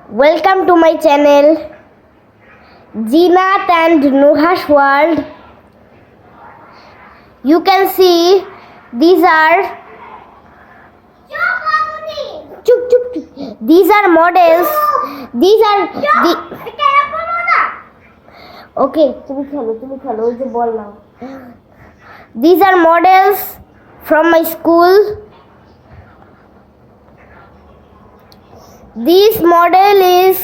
Welcome to my channel, Jinath and Nuha's World. You can see these are models. These are okay. তুমি খেলো ওই যে বল নাও. These are models from my school. This model is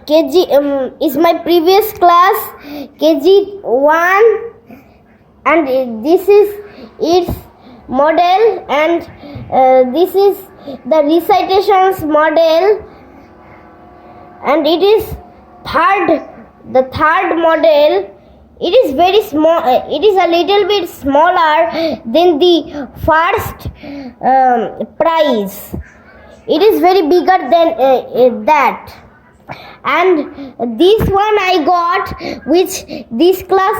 KG is my previous class KG1, and this is its model, and this is the recitations model, and it is the third model. It is very small. It is a little bit smaller than the first prize. It is very bigger than that. And this one I got, which class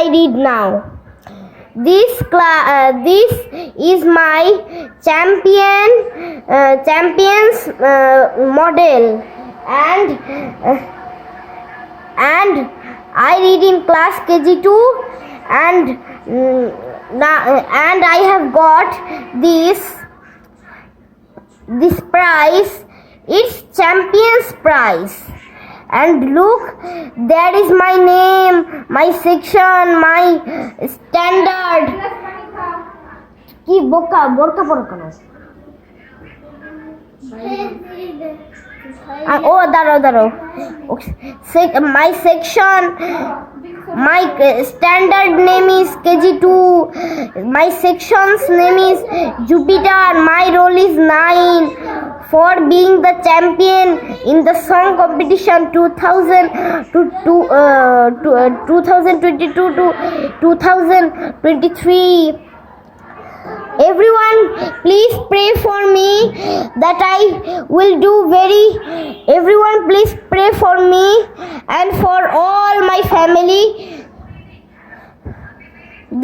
I did now. This is my champions model, and I read in class KG2, and I have got this prize. It's champions prize, and look, there is my name, my section, my standard. কি বোরকা পরো কেন? দাঁড়াও. My section, my standard name is KG2. My section's name is Jupiter. My roll is 9 for being the champion in the song competition 2022 to 2023. Everyone, please pray for me that I will do everyone please pray for me and for all my family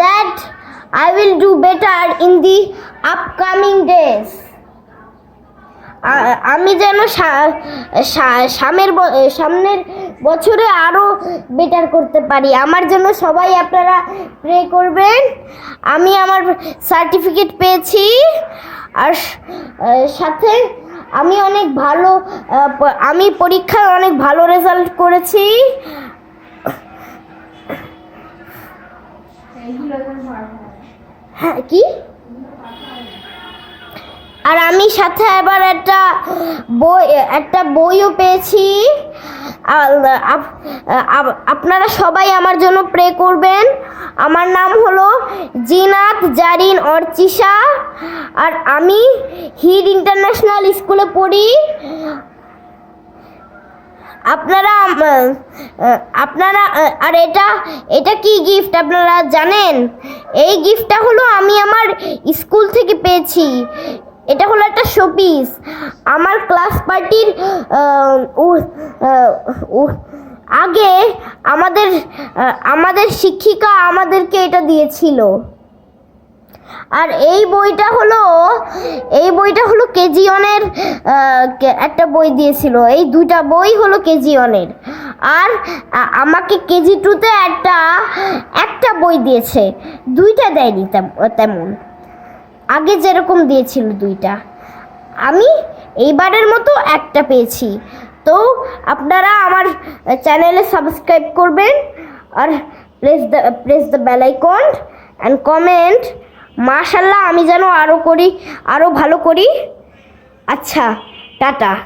that I will do better in the upcoming days. আমি যেন সামনের বছরে আরো better করতে পারি। আমার জন্য সবাই আপনারা প্রে করবেন। আমি আমার সার্টিফিকেট পেয়েছি, আর সাথে আমি পরীক্ষায় অনেক ভালো রেজাল্ট করেছি। হ্যাঁ, কি? আর আমি সাথে আবার একটা বইও পেয়েছি। আপনারা সবাই আমার জন্য প্রে করবেন। আমার নাম হলো জিনাত জারিন অর্চিশা, আর আমি হিড ইন্টারন্যাশনাল স্কুলে পড়ি। আপনারা আর এটা কি গিফট আপনারা জানেন? এই গিফটটা হলো আমি আমার স্কুল থেকে পেয়েছি। এটা হলো একটা শোপিস। আমার ক্লাস পার্টির আগে আমাদের শিক্ষিকা আমাদেরকে এটা দিয়েছিল। আর এই বইটা হলো কেজিওনের একটা বই দিয়েছিল। এই দুইটা বই হলো কেজিওনের, আর আমাকে KG2-তে একটা বই দিয়েছে, দুইটা দেয়নি তেমন। আগে যেরকম দিয়েছিল দুইটা, আমি এইবারের মতো একটা পেয়েছি। তো আপনারা আমার চ্যানেলে সাবস্ক্রাইব করবেন, আর press the bell icon and comment. মাশাআল্লাহ, আমি যেন আরো ভালো করি। আচ্ছা, টাটা।